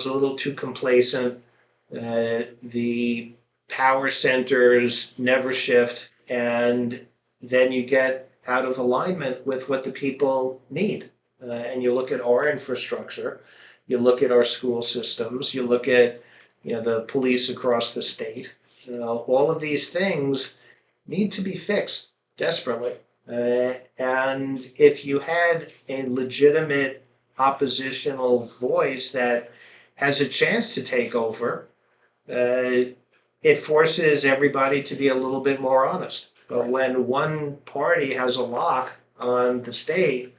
a little too complacent. The power centers never shift, and then you get out of alignment with what the people need. And you look at our infrastructure, you look at our school systems, you look at the police across the state. All of these things need to be fixed desperately. And if you had a legitimate oppositional voice that has a chance to take over, it forces everybody to be a little bit more honest. But when one party has a lock on the state,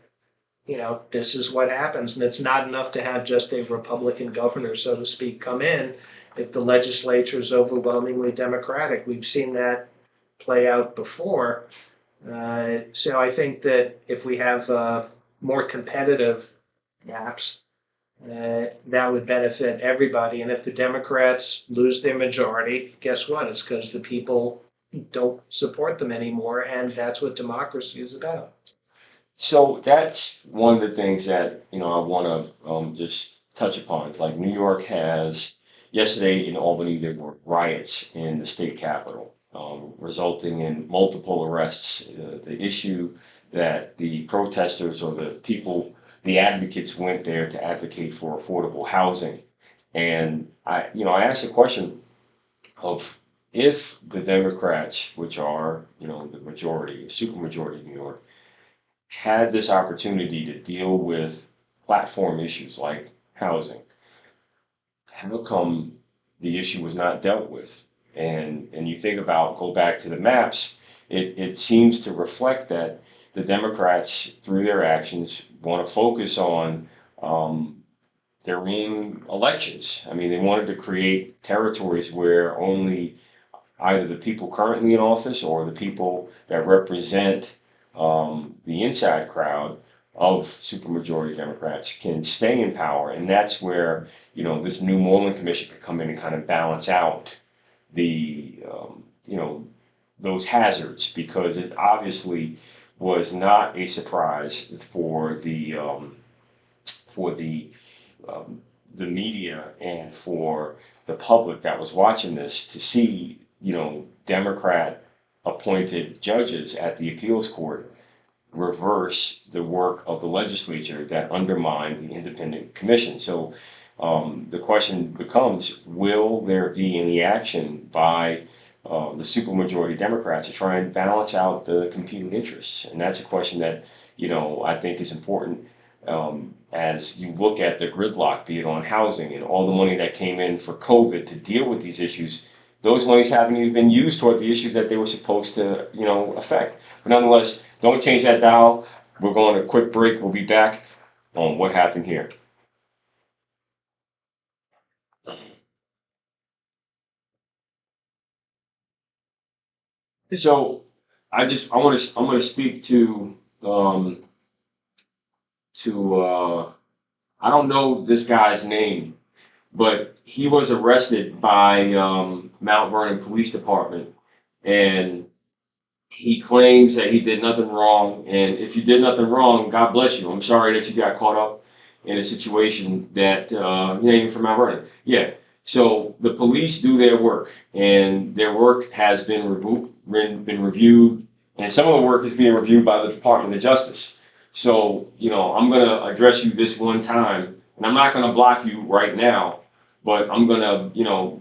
this is what happens. And it's not enough to have just a Republican governor, so to speak, come in if the legislature is overwhelmingly Democratic. We've seen that play out before. So I think that if we have more competitive maps, that would benefit everybody. And if the Democrats lose their majority, guess what? It's because the people don't support them anymore, and that's what democracy is about. So that's one of the things that I want to just touch upon. It's like New York has, yesterday in Albany there were riots in the state capitol, resulting in multiple arrests. The issue that the protesters or the people, the advocates, went there to advocate for affordable housing, and I asked the question of, if the Democrats, which are the majority, supermajority in New York, had this opportunity to deal with platform issues like housing, how come the issue was not dealt with? And you think about, go back to the maps, it seems to reflect that the Democrats, through their actions, want to focus on their own elections. I mean, they wanted to create territories where only either the people currently in office or the people that represent the inside crowd of supermajority Democrats can stay in power. And that's where this new Moreland Commission could come in and kind of balance out the those hazards, because it obviously was not a surprise for the media and for the public that was watching this to see Democrat appointed judges at the appeals court reverse the work of the legislature that undermined the independent commission. So the question becomes, will there be any action by the supermajority Democrats to try and balance out the competing interests? And that's a question that I think is important as you look at the gridlock, be it on housing and all the money that came in for COVID to deal with these issues. Those monies haven't even been used toward the issues that they were supposed to, affect. But nonetheless, don't change that dial. We're going to a quick break. We'll be back on what happened here. So I'm going to speak to I don't know this guy's name, but he was arrested by Mount Vernon Police Department, and he claims that he did nothing wrong. And if you did nothing wrong, God bless you. I'm sorry that you got caught up in a situation that even from Mount Vernon. Yeah. So the police do their work, and their work has been reviewed, and some of the work is being reviewed by the Department of Justice. So I'm going to address you this one time, and I'm not going to block you right now. But I'm going to,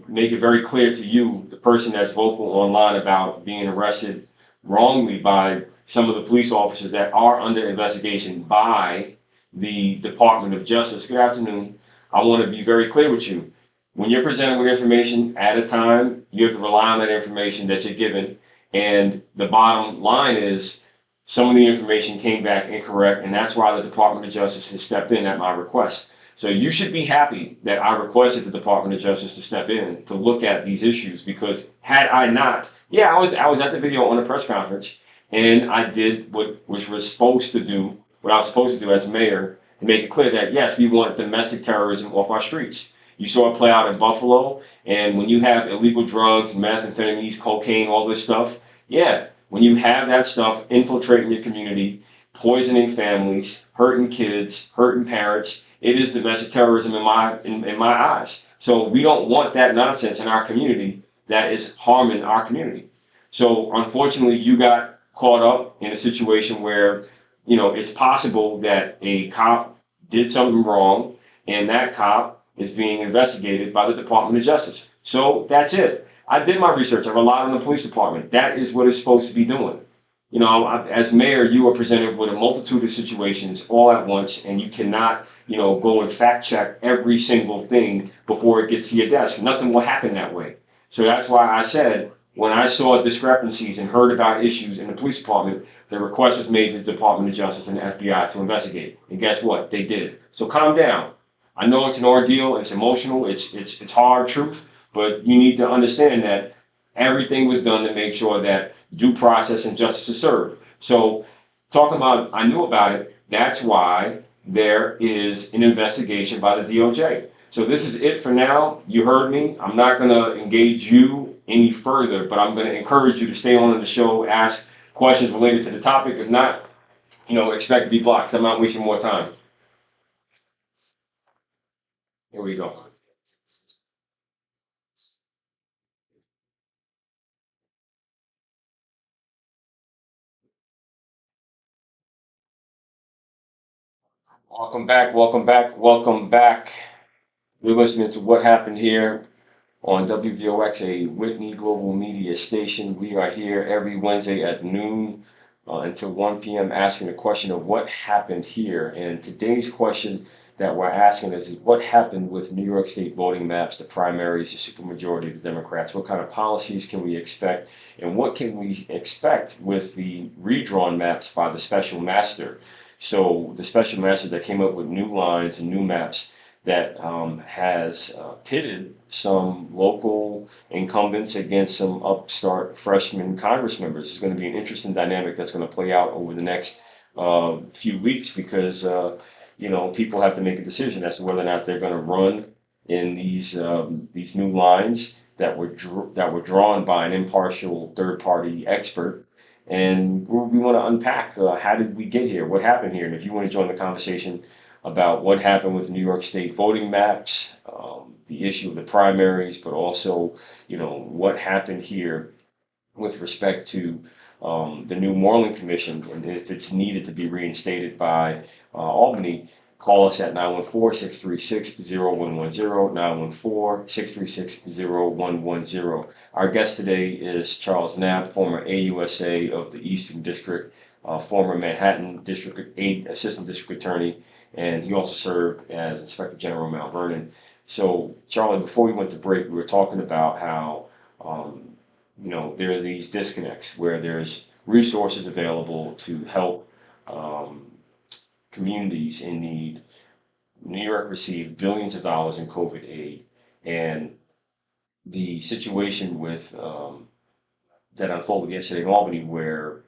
make it very clear to you, the person that's vocal online about being arrested wrongly by some of the police officers that are under investigation by the Department of Justice. Good afternoon. I want to be very clear with you. When you're presented with information at a time, you have to rely on that information that you're given. And the bottom line is, some of the information came back incorrect, and that's why the Department of Justice has stepped in at my request. So you should be happy that I requested the Department of Justice to step in to look at these issues, because had I not, I was at the video on the press conference, and I did what was supposed to do, what I was supposed to do as mayor, to make it clear that yes, we want domestic terrorism off our streets. You saw it play out in Buffalo, and when you have illegal drugs, methamphetamines, cocaine, all this stuff, when you have that stuff infiltrating your community, poisoning families, hurting kids, hurting parents, it is domestic terrorism in my eyes. So we don't want that nonsense in our community that is harming our community. So unfortunately, you got caught up in a situation where, you know, it's possible that a cop did something wrong and that cop is being investigated by the Department of Justice. So that's it. I did my research. I relied on the police department. That is what it's supposed to be doing. You know, as mayor, you are presented with a multitude of situations all at once, and you cannot, you know, go and fact check every single thing before it gets to your desk. Nothing will happen that way. So that's why I said, when I saw discrepancies and heard about issues in the police department, the request was made to the Department of Justice and the FBI to investigate. And guess what? They did. So calm down. I know it's an ordeal, it's emotional, it's hard truth, but you need to understand that everything was done to make sure that due process and justice is served. So talking about, I knew about it, that's why there is an investigation by the DOJ. So this is it for now. You heard me. I'm not going to engage you any further, but I'm going to encourage you to stay on in the show, ask questions related to the topic. If not, you know, expect to be blocked. I'm not wasting more time. Here we go. Welcome back, welcome back, welcome back. You're listening to What Happened Here on WVOX, a Whitney Global Media station. We are here every Wednesday at noon until 1 p.m. asking the question of what happened here. And today's question that we're asking is what happened with New York State voting maps, the primaries, the supermajority of the Democrats? What kind of policies can we expect? And what can we expect with the redrawn maps by the special master? So the special master that came up with new lines and new maps that has pitted some local incumbents against some upstart freshman Congress members. It's going to be an interesting dynamic that's going to play out over the next few weeks because you know, people have to make a decision as to whether or not they're going to run in these new lines that were drawn by an impartial third party expert. And we want to unpack how did we get here, what happened here, and if you want to join the conversation about what happened with New York State voting maps, the issue of the primaries, but also, you know, what happened here with respect to the new Moreland Commission, and if it's needed to be reinstated by Albany, call us at 914-636-0110, 914-636-0110. Our guest today is Charles Knapp, former AUSA of the Eastern District, former Manhattan District 8 Assistant District Attorney, and he also served as Inspector General of Mount Vernon. So, Charlie, before we went to break, we were talking about how you know, there are these disconnects where there's resources available to help communities in need. New York received billions of dollars in COVID aid, and the situation with that unfolded yesterday in Albany, where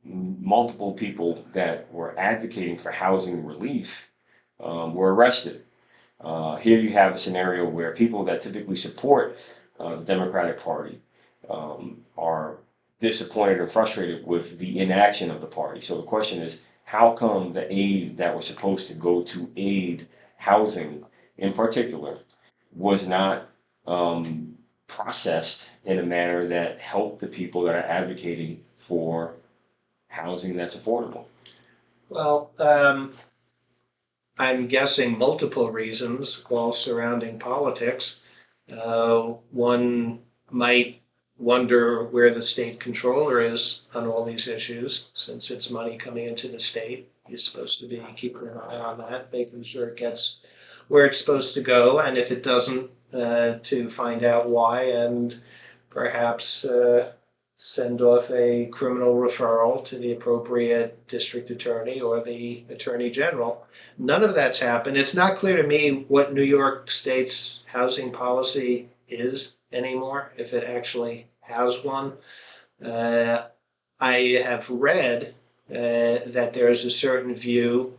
multiple people that were advocating for housing relief were arrested. Here you have a scenario where people that typically support the Democratic Party are disappointed and frustrated with the inaction of the party. So the question is, how come the aid that was supposed to go to aid housing in particular was not processed in a manner that helped the people that are advocating for housing that's affordable? Well, I'm guessing multiple reasons, all surrounding politics. One might wonder where the state controller is on all these issues, since it's money coming into the state. You're supposed to be keeping an eye on that, making sure it gets where it's supposed to go, and if it doesn't, to find out why and perhaps send off a criminal referral to the appropriate district attorney or the attorney general. None of that's happened. It's not clear to me what New York State's housing policy is anymore, if it actually has one. I have read that there is a certain view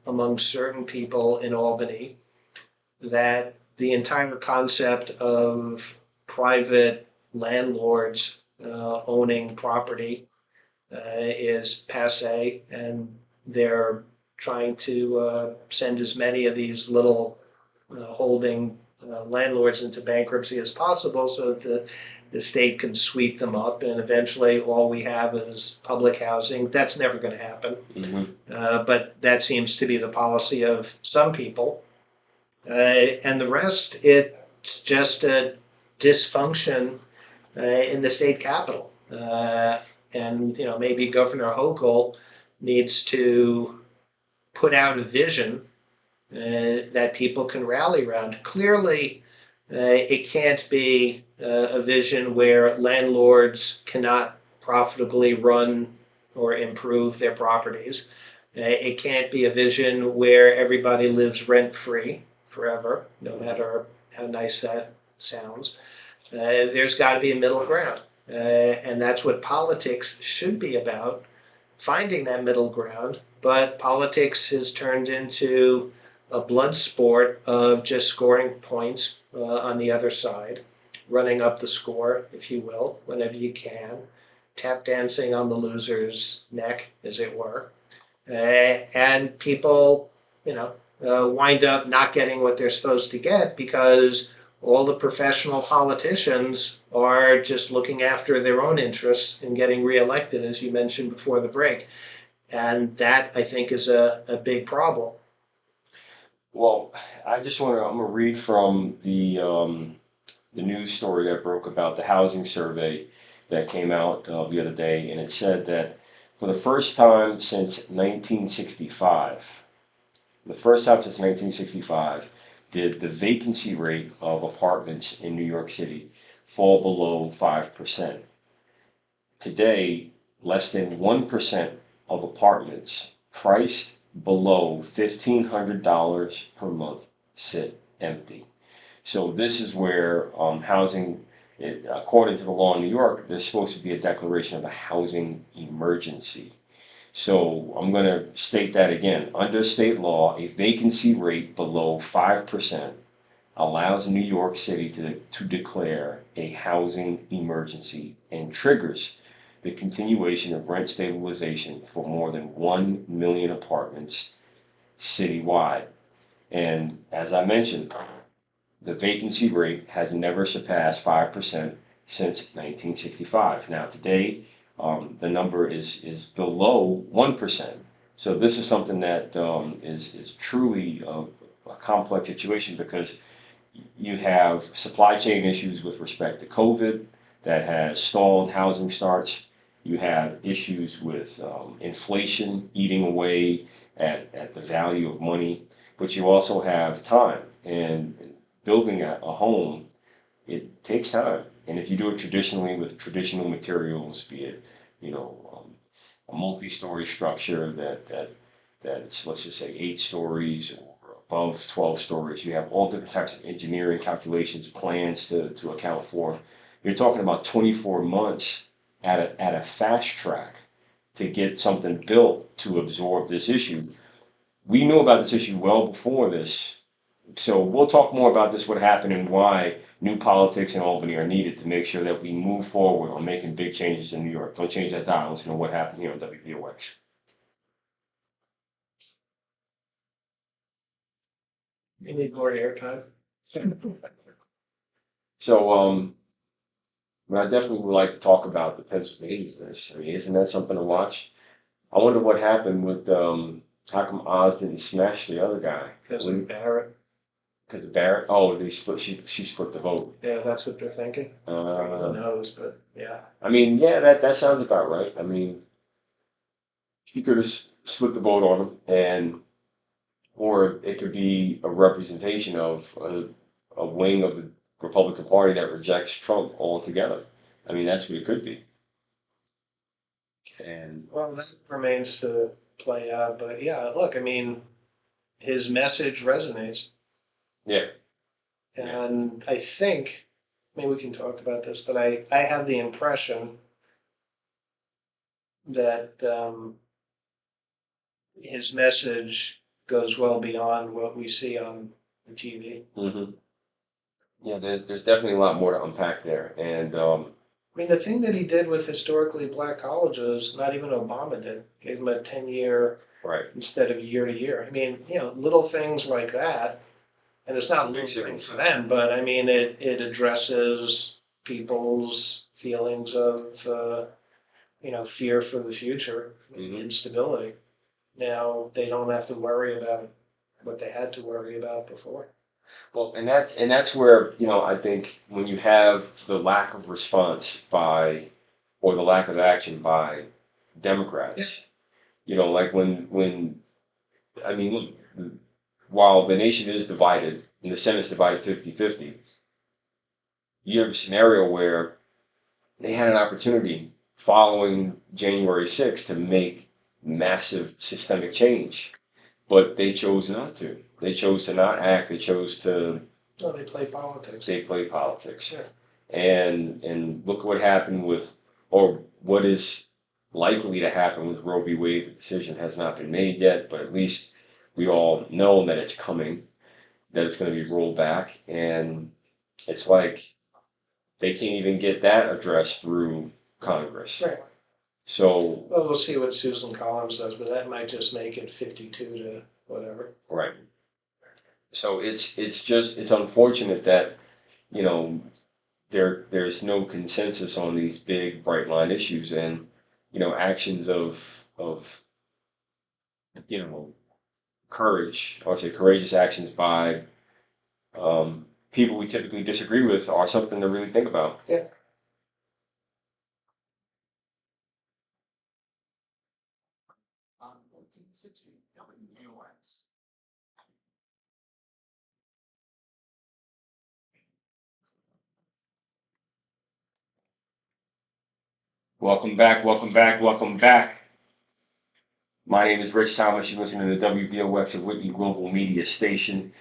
among certain people in Albany that the entire concept of private landlords owning property is passe, and they're trying to send as many of these little holding landlords into bankruptcy as possible so that the state can sweep them up and eventually all we have is public housing. That's never going to happen. But that seems to be the policy of some people. And the rest, it's just a dysfunction in the state capital. And maybe Governor Hochul needs to put out a vision that people can rally around. Clearly, it can't be a vision where landlords cannot profitably run or improve their properties. It can't be a vision where everybody lives rent-free forever, no matter how nice that sounds. There's got to be a middle ground. And that's what politics should be about, finding that middle ground. But politics has turned into a blood sport of just scoring points on the other side, running up the score, if you will, whenever you can, tap dancing on the loser's neck, as it were. And people, wind up not getting what they're supposed to get because all the professional politicians are just looking after their own interests and getting reelected, as you mentioned before the break. And that, I think, is a big problem. Well, I'm gonna read from the news story that broke about the housing survey that came out the other day, and it said that for the first time since 1965, did the vacancy rate of apartments in New York City fall below 5%. Today, less than 1% of apartments priced below $1,500 per month sit empty. So this is where housing, according to the law in New York, there's supposed to be a declaration of a housing emergency. So I'm going to state that again. Under state law, a vacancy rate below 5% allows New York City to declare a housing emergency and triggers the continuation of rent stabilization for more than 1 million apartments citywide. And as I mentioned, the vacancy rate has never surpassed 5% since 1965. Now today, the number is below 1%. So this is something that is truly a complex situation because you have supply chain issues with respect to COVID that has stalled housing starts. You have issues with inflation eating away at the value of money, but you also have time. And building a home, it takes time. And if you do it traditionally with traditional materials, be it, a multi-story structure that's, let's just say 8 stories or above 12 stories, you have all different types of engineering calculations, plans to account for. You're talking about 24 months at a fast track to get something built to absorb this issue. We knew about this issue well before this. So we'll talk more about this, what happened and why new politics in Albany are needed to make sure that we move forward on making big changes in New York. Don't change that dial. Listen to what happened here on WVOX. You need more airtime. So, I definitely would like to talk about the Pennsylvania race. I mean, isn't that something to watch? I wonder what happened with how come Oz didn't smash the other guy? Because of Barrett. Because of Barrett? Oh, they split. She split the vote. Yeah, that's what they're thinking. Who knows? But yeah. I mean, yeah, that sounds about right. I mean, she could have split the vote on him, or it could be a representation of a wing of the Republican Party that rejects Trump altogether. I mean, that's what it could be. And Well, that remains to play out. But yeah, look, I mean, his message resonates. yeah, And I think, maybe we can talk about this, but I have the impression that his message goes well beyond what we see on the TV. yeah, there's definitely a lot more to unpack there, and I mean, the thing that he did with historically black colleges, not even Obama did, gave him a 10-year Right. instead of year to year. I mean, little things like that, and it's not little Makes it- things for them, but I mean, it addresses people's feelings of, fear for the future, Mhm. instability. Now, they don't have to worry about what they had to worry about before. Well, and that's where, I think when you have the lack of response by, or the lack of action by Democrats, like when I mean, look, while the nation is divided and the Senate's divided 50-50, you have a scenario where they had an opportunity following January 6th to make massive systemic change, but they chose not to. They chose to not act. They chose to No, they play politics. they play politics. Yeah. And look what happened with, or what is likely to happen with Roe v. Wade. The decision has not been made yet, but at least we all know that it's coming, that it's going to be rolled back, and it's like they can't even get that addressed through Congress. Right. So, Well, we'll see what Susan Collins does, but that might just make it 52 to whatever. right. So it's unfortunate that, you know, there's no consensus on these big bright line issues, and actions of courage, I would say courageous actions by people we typically disagree with are something to really think about. Yeah. Welcome back, welcome back, welcome back. My name is Rich Thomas. You're listening to the WVOX of Whitney Global Media Station.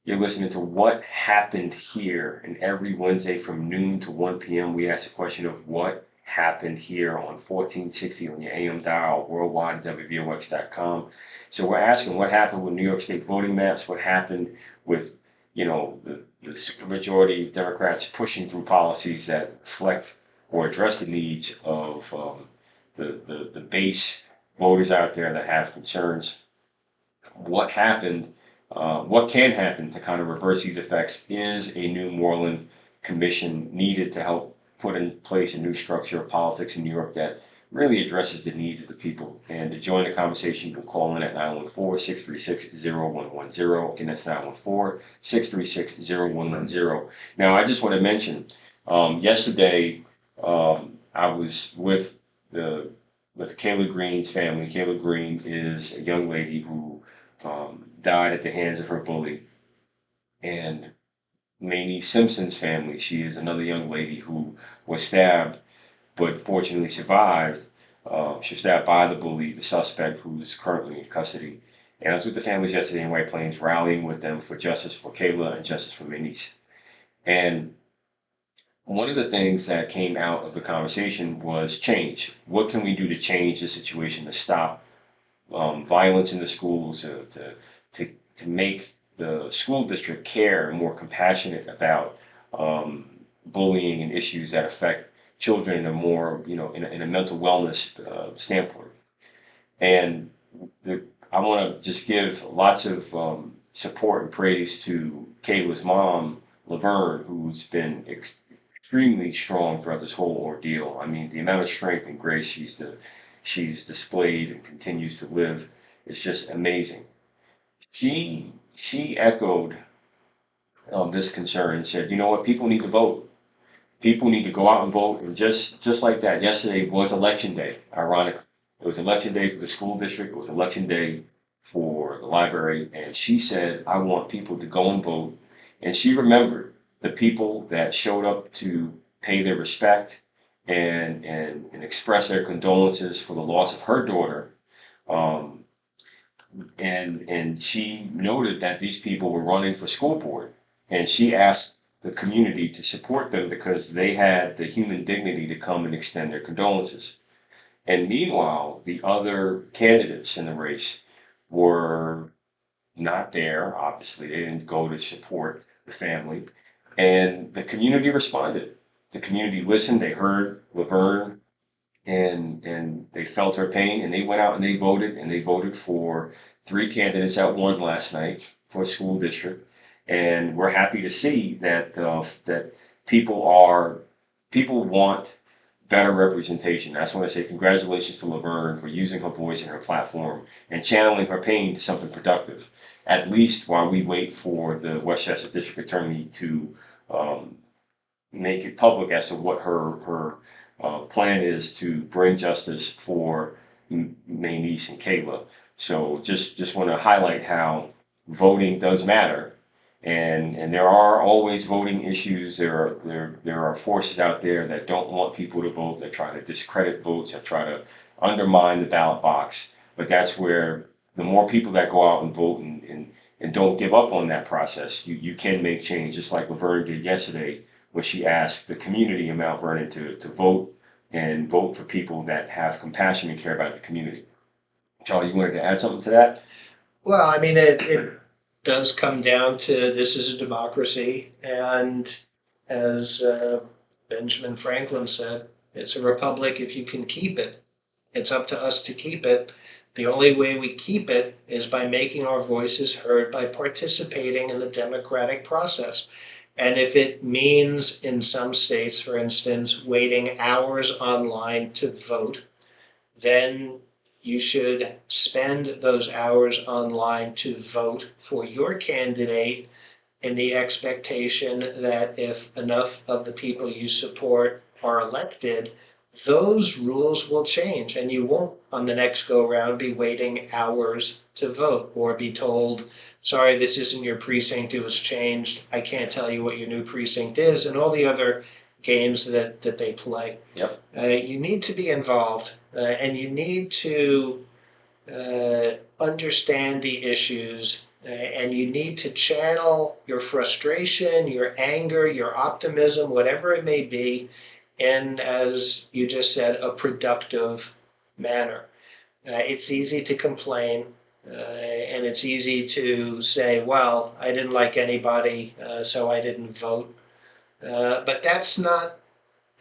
You're listening to What Happened Here, and every Wednesday from noon to 1 p.m. we ask the question of what happened here on 1460 on your AM dial, worldwide at WVOX.com. So we're asking what happened with New York State voting maps, what happened with, the supermajority of Democrats pushing through policies that reflect or address the needs of the base voters out there that have concerns. What happened, what can happen to kind of reverse these effects? Is a new Moreland Commission needed to help put in place a new structure of politics in New York that really addresses the needs of the people? And to join the conversation, you can call in at 914-636-0110. Again, that's 914-636-0110. Now, I just want to mention, yesterday, I was with Kayla Green's family. Kayla Green is a young lady who died at the hands of her bully. And Mamie Simpson's family, she is another young lady who was stabbed, but fortunately survived. She was stabbed by the bully, the suspect, who's currently in custody. And I was with the families yesterday in White Plains, rallying with them for justice for Kayla and justice for Mamie. And one of the things that came out of the conversation was change. What can we do to change the situation, to stop violence in the schools, to make the school district care and more compassionate about bullying and issues that affect children in a more, in a mental wellness standpoint. And I want to just give lots of support and praise to Kayla's mom, Laverne, who's been extremely strong throughout this whole ordeal. I mean, the amount of strength and grace she's displayed and continues to live is just amazing. She echoed this concern and said, you know what, people need to vote. People need to go out and vote. And just like that, yesterday was election day, ironically. It was election day for the school district. It was election day for the library. And she said, I want people to go and vote. And she remembered the people that showed up to pay their respect and express their condolences for the loss of her daughter. And she noted that these people were running for school board, and she asked the community to support them because they had the human dignity to come and extend their condolences. And meanwhile, the other candidates in the race were not there. Obviously, they didn't go to support the family, and the community responded. the community listened, they heard Laverne, and they felt her pain, and they went out and they voted for 3 candidates that won last night for a school district. And we're happy to see that that people want better representation. That's when I say congratulations to Laverne for using her voice and her platform and channeling her pain to something productive. At least while we wait for the Westchester District Attorney to make it public as to what her plan is to bring justice for May Niece and Kayla. So just want to highlight how voting does matter, and there are always voting issues. There are forces out there that don't want people to vote, that try to discredit votes, that try to undermine the ballot box. But that's where the more people that go out and vote and don't give up on that process, you can make change, just like Laverne did yesterday when she asked the community in Mount Vernon to vote and vote for people that have compassion and care about the community. Charlie, you wanted to add something to that? Well, I mean, it does come down to this is a democracy, and as Benjamin Franklin said, it's a republic if you can keep it. It's up to us to keep it. The only way we keep it is by making our voices heard, by participating in the democratic process. And if it means in some states, for instance, waiting hours online to vote, then you should spend those hours online to vote for your candidate in the expectation that if enough of the people you support are elected, those rules will change and you won't on the next go round be waiting hours to vote or be told, sorry, this isn't your precinct, it was changed, I can't tell you what your new precinct is, and all the other games that they play. Yep. You need to be involved and you need to understand the issues and you need to channel your frustration, your anger, your optimism, whatever it may be, in, as you just said, a productive manner. It's easy to complain and it's easy to say, well, I didn't like anybody, so I didn't vote. But that's not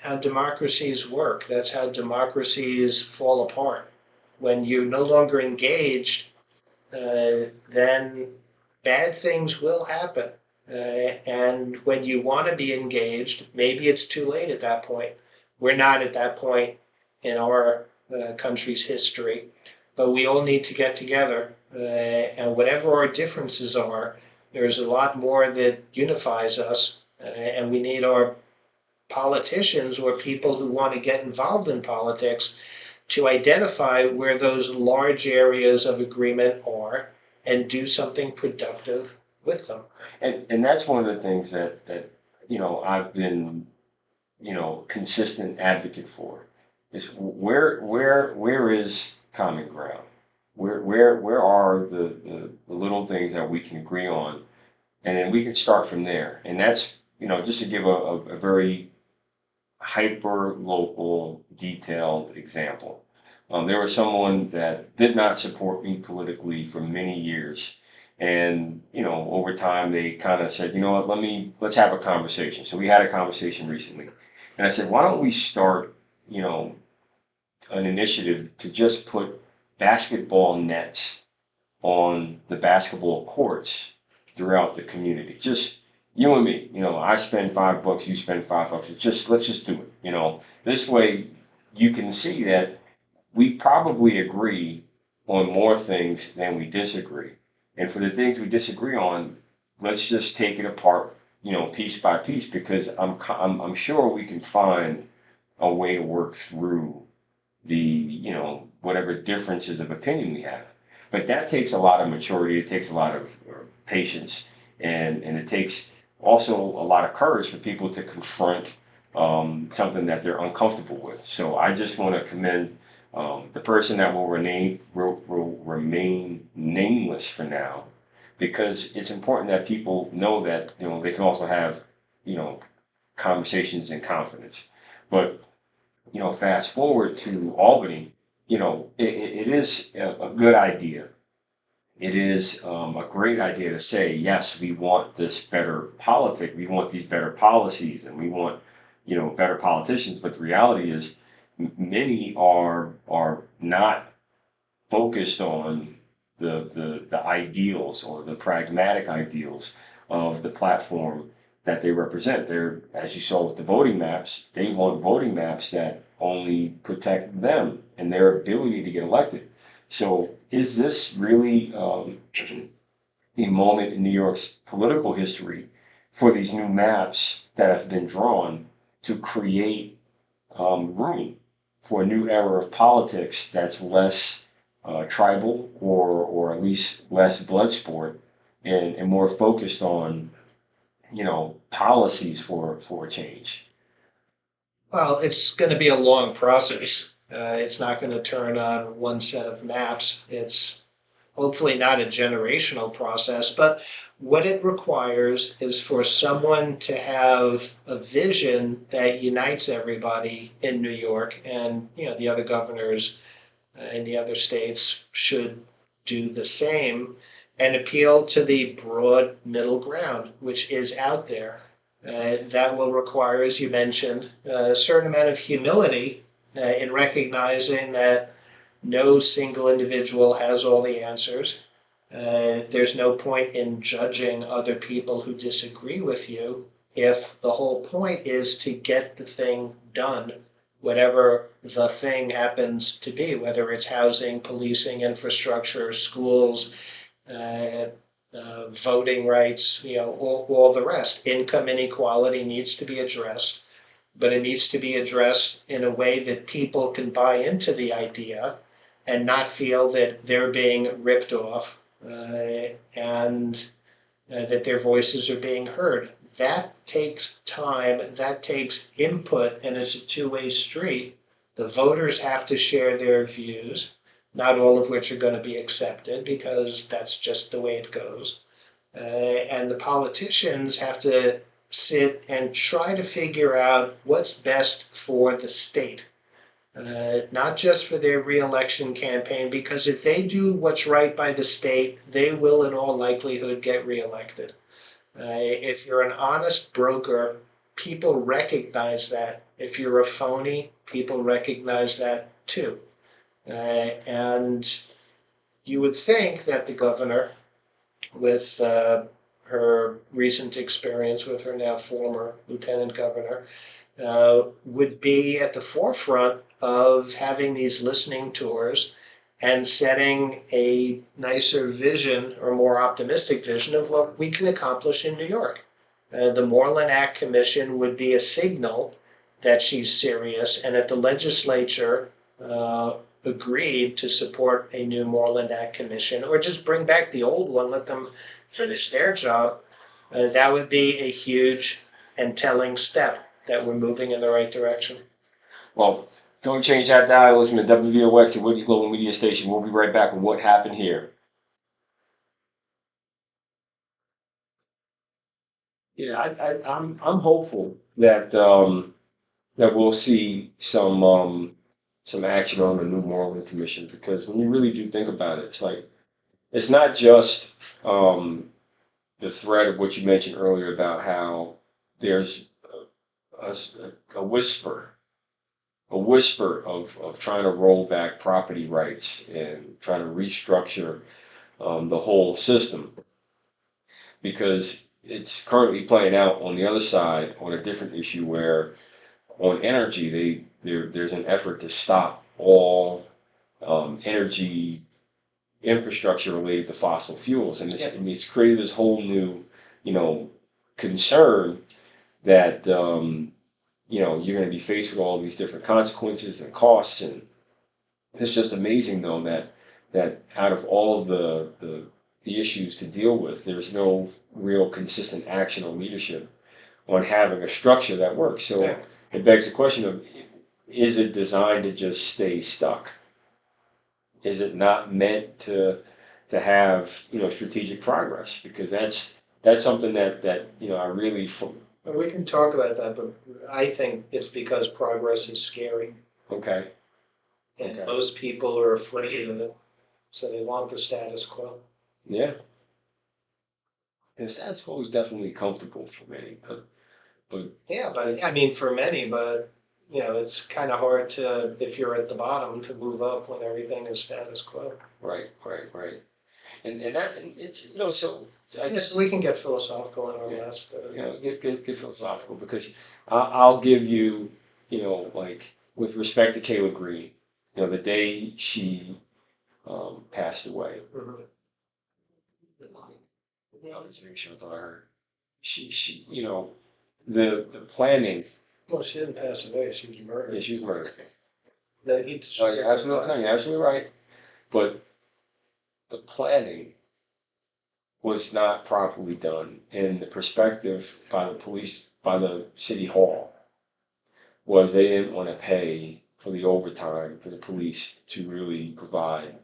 how democracies work. That's how democracies fall apart. When you're no longer engaged, then bad things will happen. And when you want to be engaged, maybe it's too late at that point. We're not at that point in our country's history, but we all need to get together. And whatever our differences are, there's a lot more that unifies us. And we need our politicians or people who want to get involved in politics to identify where those large areas of agreement are and do something productive with them. And that's one of the things that I've been consistent advocate for is where is common ground? Where are the little things that we can agree on, and then we can start from there. And that's just to give a very hyper local detailed example. There was someone that did not support me politically for many years. And, over time they kind of said, let's have a conversation. So we had a conversation recently. And I said, why don't we start, an initiative to just put basketball nets on the basketball courts throughout the community. Just you and me, I spend $5, you spend $5. Let's just do it. This way you can see that we probably agree on more things than we disagree. And for the things we disagree on, let's just take it apart, piece by piece, because I'm sure we can find a way to work through the, whatever differences of opinion we have. But that takes a lot of maturity. It takes a lot of patience, and it takes also a lot of courage for people to confront something that they're uncomfortable with. So I just want to commend the person that will remain nameless for now, because it's important that people know that they can also have conversations in confidence. But fast forward to Albany, it is a good idea. It is a great idea to say, yes, we want this better politic, we want these better policies, and we want better politicians. But the reality is, many are not focused on the ideals or the pragmatic ideals of the platform that they represent. They're, as you saw with the voting maps, they want voting maps that only protect them and their ability to get elected. So is this really a moment in New York's political history for these new maps that have been drawn to create room for a new era of politics that's less tribal or at least less blood sport and more focused on policies for change? Well, it's going to be a long process. It's not going to turn on one set of maps. It's hopefully not a generational process, but what it requires is for someone to have a vision that unites everybody in New York, and the other governors in the other states should do the same and appeal to the broad middle ground, which is out there. That will require, as you mentioned, a certain amount of humility in recognizing that no single individual has all the answers. There's no point in judging other people who disagree with you if the whole point is to get the thing done, whatever the thing happens to be, whether it's housing, policing, infrastructure, schools, uh, voting rights, all the rest. Income inequality needs to be addressed, but it needs to be addressed in a way that people can buy into the idea and not feel that they're being ripped off and that their voices are being heard. That takes time, that takes input, and it's a two-way street. The voters have to share their views, not all of which are going to be accepted because that's just the way it goes. And the politicians have to sit and try to figure out what's best for the state. Not just for their reelection campaign, because if they do what's right by the state, they will in all likelihood get reelected. If you're an honest broker, people recognize that. If you're a phony, people recognize that too. And you would think that the governor, with her recent experience with her now former lieutenant governor, would be at the forefront of having these listening tours and setting a nicer vision or more optimistic vision of what we can accomplish in New York. The Moreland Commission would be a signal that she's serious, and if the legislature agreed to support a new Moreland Commission, or just bring back the old one, let them finish their job, that would be a huge and telling step that we're moving in the right direction. Well, don't change that dial. Listen to WVOX and Whitney Global Media Station. We'll be right back with what happened here. Yeah, I'm hopeful that that we'll see some action on the new Moreland Commission, because when you really do think about it, it's like it's not just the threat of what you mentioned earlier about how there's a, a whisper of trying to roll back property rights and trying to restructure the whole system, because it's currently playing out on the other side on a different issue where on energy there's an effort to stop all energy infrastructure related to fossil fuels, and it's created this whole new concern that you're going to be faced with all these different consequences and costs. And it's just amazing though that out of all of the issues to deal with, there's no real consistent action or leadership on having a structure that works. So it begs the question of, is it designed to just stay stuck? Is it not meant to have strategic progress? Because that's something that I really. We can talk about that, but I think it's because progress is scary. Okay. And most people are afraid of it, so they want the status quo. Yeah. The status quo is definitely comfortable for many, Yeah, but I mean, for many, but you know, it's kind of hard to, if you're at the bottom, to move up when everything is status quo. Right. And that, and it's, so I Yes, guess, we can get philosophical in our yeah, last. get philosophical, because I'll give you, like, with respect to Kayla Green, the day she passed away, Mhm. just make sure I thought her, she, the planning, Well, she didn't pass away; she was yeah, murdered. she was murdered. The heat Oh, you're absolutely, no, you're absolutely right. But the planning was not properly done, and the perspective by the police, by the city hall, was they didn't want to pay for the overtime for the police to really provide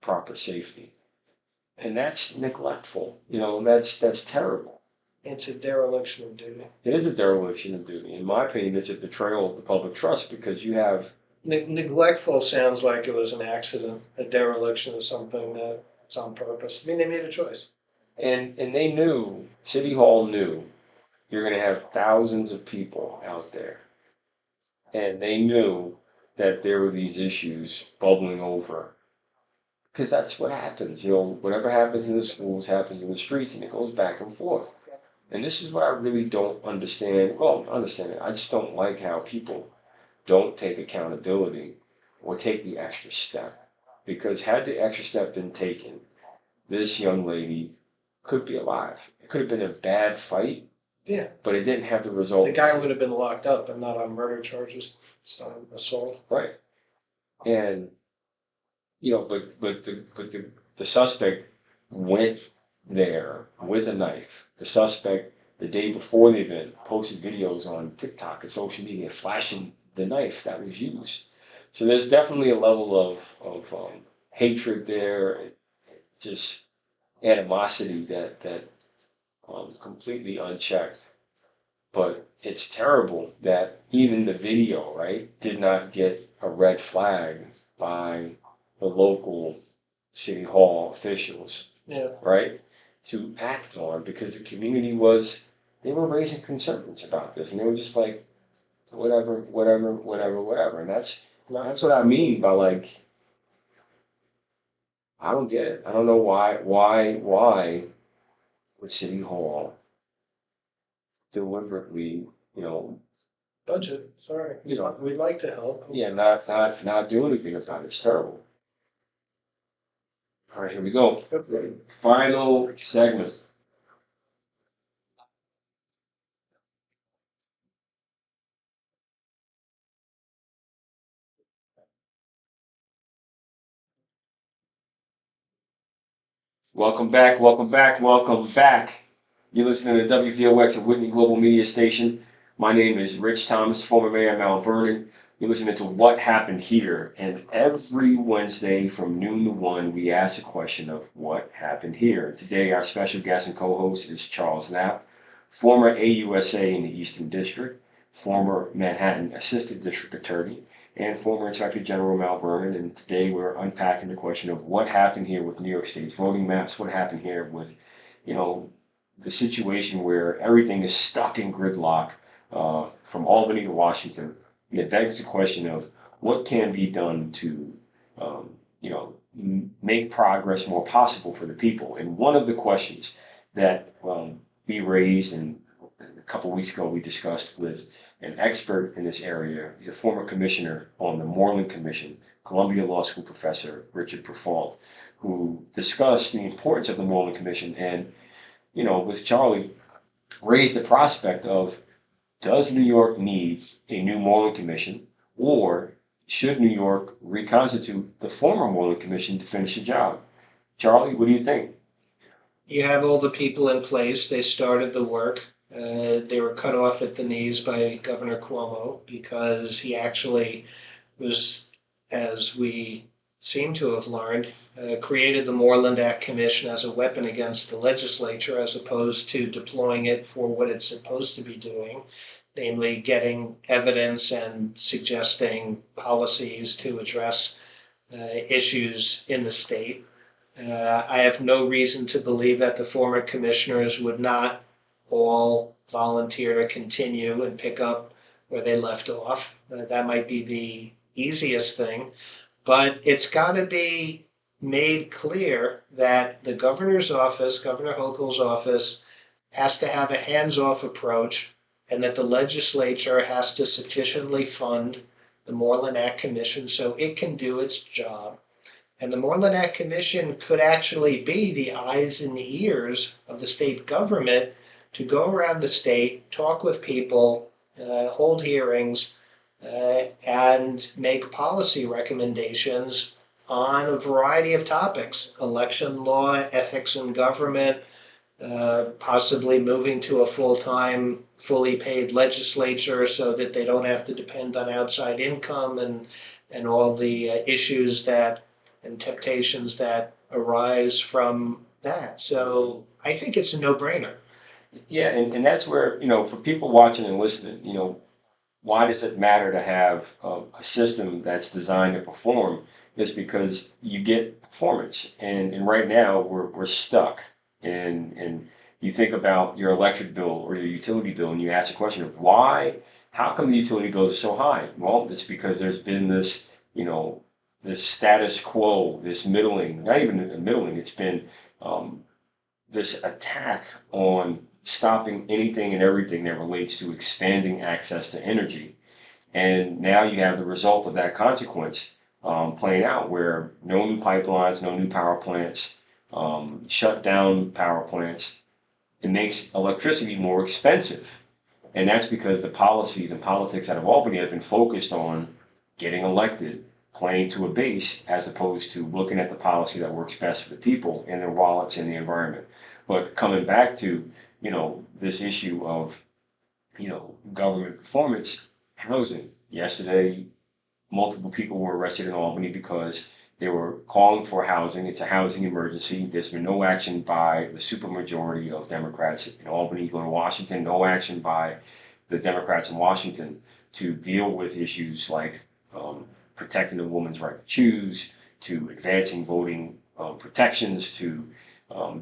proper safety. And that's neglectful. That's terrible. It's a dereliction of duty. It is a dereliction of duty. In my opinion, it's a betrayal of the public trust, because you have, Neglectful sounds like it was an accident. A dereliction is something that's on purpose. I mean, they made a choice. and they knew, City Hall knew, you're going to have thousands of people out there. And they knew that there were these issues bubbling over. Because that's what happens. Whatever happens in the schools happens in the streets, and it goes back and forth. And this is what I really don't understand. Well, understand it. I just don't like how people don't take accountability or take the extra step. Because had the extra step been taken, this young lady could be alive. It could have been a bad fight, Yeah, but it didn't have the result. the guy would have been locked up, but not on murder charges. It's on assault. Right. And but the suspect went there with a knife. The suspect, the day before the event, posted videos on TikTok and social media flashing the knife that was used. So there's definitely a level of hatred there, and just animosity that completely unchecked. But it's terrible that even the video, right, did not get a red flag by the local city hall officials, Yeah. right, to act on, because the community they were raising concerns about this, and they were just like, whatever. And that's what I mean by, like, I don't get it. I don't know why would City Hall deliberately, Budget. Sorry. We'd like to help. yeah, not do anything about it. It's terrible. All right, here we go. Final segment. Welcome back. You're listening to WVOX of Whitney Global Media Station. My name is Rich Thomas, former mayor of Mount Vernon. You're listening to What Happened Here, and every Wednesday from noon to 1, we ask the question of what happened here. Today, our special guest and co-host is Charles Knapp, former AUSA in the Eastern District, former Manhattan Assistant District Attorney, and former Inspector General Mount Vernon. And today we're unpacking the question of what happened here with New York State's voting maps, what happened here with, the situation where everything is stuck in gridlock from Albany to Washington. And it begs the question of what can be done to, make progress more possible for the people. And one of the questions that we raised, and a couple of weeks ago we discussed with an expert in this area. He's a former commissioner on the Moreland Commission, Columbia Law School professor Richard Perfault, who discussed the importance of the Moreland Commission, and, with Charlie, raised the prospect of, does New York need a new Moreland Commission, or should New York reconstitute the former Moreland Commission to finish the job? Charlie, what do you think? You have all the people in place. They started the work. They were cut off at the knees by Governor Cuomo because he actually was, as we seem to have learned, created the Moreland Act Commission as a weapon against the legislature as opposed to deploying it for what it's supposed to be doing, namely getting evidence and suggesting policies to address issues in the state. I have no reason to believe that the former commissioners would not all volunteer to continue and pick up where they left off. That might be the easiest thing, but it's got to be made clear that the governor's office, Governor Hochul's office, has to have a hands-off approach, and that the legislature has to sufficiently fund the Moreland Act Commission so it can do its job. And the Moreland Act Commission could actually be the eyes and the ears of the state government to go around the state, talk with people, hold hearings, and make policy recommendations on a variety of topics: election law, ethics in government, possibly moving to a full-time, fully paid legislature so that they don't have to depend on outside income and all the issues that and temptations that arise from that. So I think it's a no-brainer. Yeah, and that's where, for people watching and listening, why does it matter to have a system that's designed to perform? It's because you get performance. And right now we're stuck. And you think about your electric bill or your utility bill and you ask the question of why, how come the utility bills are so high? Well, it's because there's been this, this status quo, this middling, not even a middling, it's been this attack on stopping anything and everything that relates to expanding access to energy. And now you have the result of that consequence playing out, where no new pipelines, no new power plants, shut down power plants. It makes electricity more expensive. And that's because the policies and politics out of Albany have been focused on getting elected, playing to a base, as opposed to looking at the policy that works best for the people and their wallets and the environment. But coming back to, this issue of, government performance, housing. Yesterday, multiple people were arrested in Albany because they were calling for housing. It's a housing emergency. There's been no action by the supermajority of Democrats in Albany. Go to Washington, no action by the Democrats in Washington to deal with issues like protecting a woman's right to choose, to advancing voting protections, to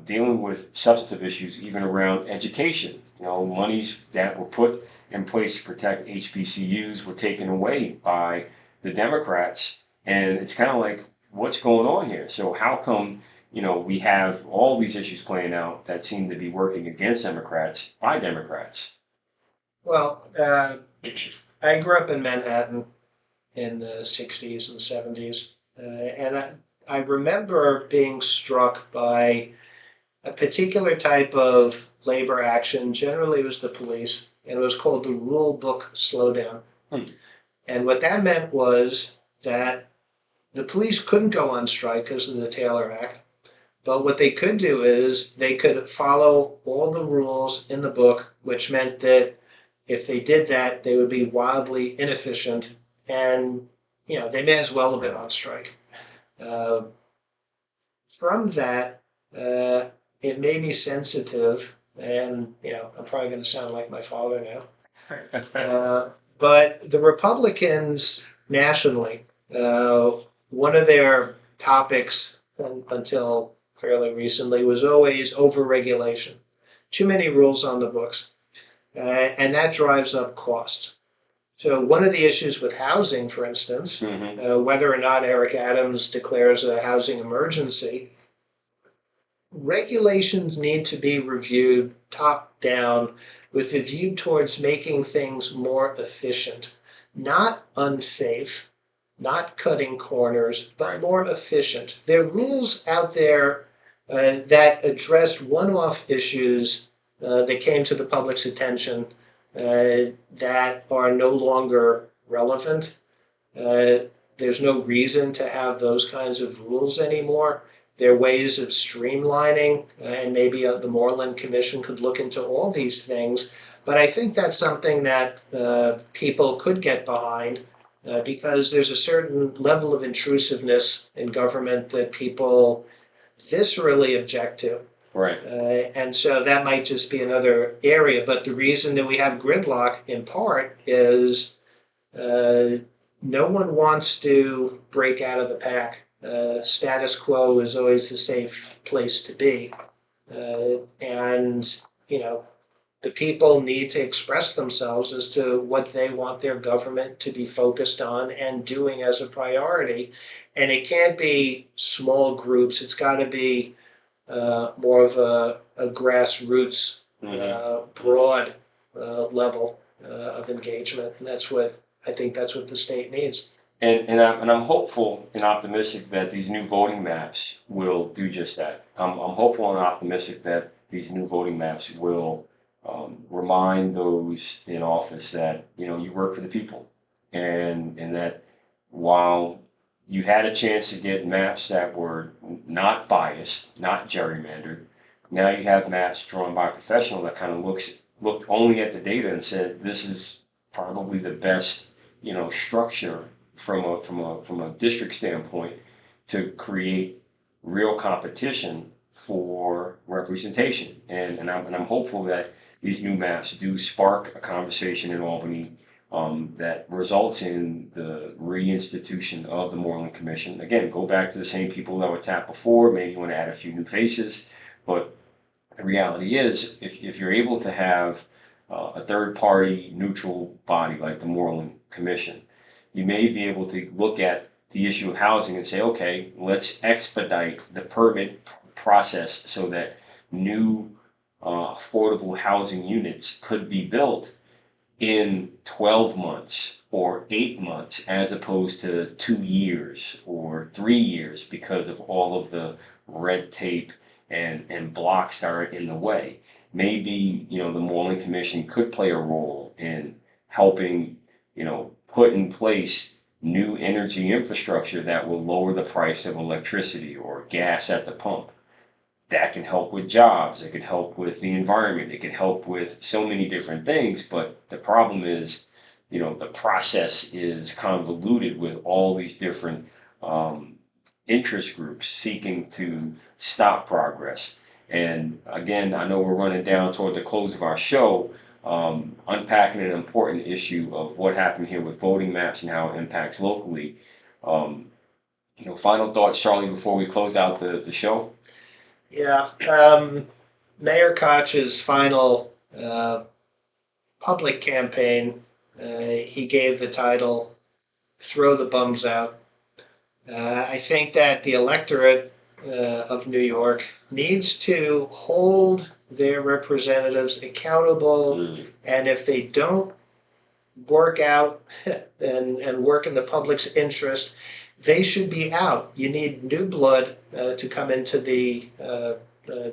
dealing with substantive issues, even around education. Monies that were put in place to protect HBCUs were taken away by the Democrats. And it's kind of like, what's going on here? So how come, we have all these issues playing out that seem to be working against Democrats by Democrats? Well, I grew up in Manhattan in the 60s and 70s, and I remember being struck by a particular type of labor action. Generally, it was the police, and it was called the rule book slowdown. And what that meant was that the police couldn't go on strike because of the Taylor Act, but what they could do is they could follow all the rules in the book, which meant that if they did that, they would be wildly inefficient, and they may as well have been on strike. From that, it made me sensitive, and I'm probably going to sound like my father now. But the Republicans nationally, one of their topics until fairly recently was always overregulation. Too many rules on the books, and that drives up costs. So one of the issues with housing, for instance, whether or not Eric Adams declares a housing emergency, regulations need to be reviewed top down with a view towards making things more efficient, not unsafe, not cutting corners, but more efficient. There are rules out there that addressed one-off issues that came to the public's attention that are no longer relevant. There's no reason to have those kinds of rules anymore. There are ways of streamlining, and maybe the Moreland Commission could look into all these things. But I think that's something that people could get behind because there's a certain level of intrusiveness in government that people viscerally object to. Right. And so that might just be another area. But the reason that we have gridlock in part is no one wants to break out of the pack. Status quo is always a safe place to be. And, the people need to express themselves as to what they want their government to be focused on and doing as a priority. And it can't be small groups. It's got to be more of a grassroots, broad level of engagement. And I think that's what the state needs. And I'm hopeful and optimistic that these new voting maps will do just that. I'm hopeful and optimistic that these new voting maps will remind those in office that, you know, you work for the people, and that while you had a chance to get maps that were not biased, not gerrymandered, now you have maps drawn by a professional that kind of looked only at the data and said, this is probably the best, you know, structure from a district standpoint to create real competition for representation. And I'm hopeful that these new maps do spark a conversation in Albany that results in the reinstitution of the Moreland Commission. Again, go back to the same people that were tapped before. Maybe you want to add a few new faces, but the reality is, if you're able to have a third-party neutral body like the Moreland Commission, you may be able to look at the issue of housing and say, okay, let's expedite the permit process so that new affordable housing units could be built in 12 months or 8 months as opposed to 2 years or 3 years because of all of the red tape and blocks that are in the way. Maybe, you know, the Moreland Commission could play a role in helping, you know, put in place new energy infrastructure that will lower the price of electricity or gas at the pump. That can help with jobs, it can help with the environment, it can help with so many different things, but the problem is, you know, the process is convoluted with all these different interest groups seeking to stop progress. And again, I know we're running down toward the close of our show, unpacking an important issue of what happened here with voting maps and how it impacts locally. You know, final thoughts, Charlie, before we close out the show? Yeah, Mayor Koch's final public campaign, he gave the title, Throw the Bums Out. I think that the electorate of New York needs to hold their representatives accountable, and if they don't work out and work in the public's interest, they should be out. You need new blood to come into the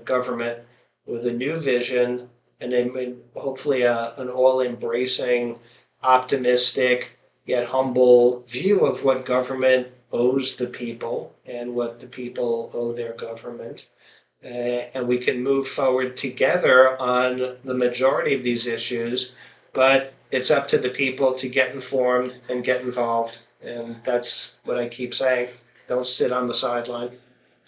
government with a new vision, and then hopefully an all-embracing, optimistic, yet humble view of what government owes the people and what the people owe their government. And we can move forward together on the majority of these issues, but it's up to the people to get informed and get involved. And that's what I keep saying. Don't sit on the sideline.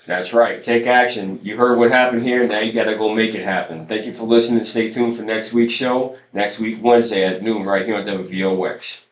That's right. Take action. You heard what happened here. Now you got to go make it happen. Thank you for listening. Stay tuned for next week's show. Next week, Wednesday at noon, right here on WVOX.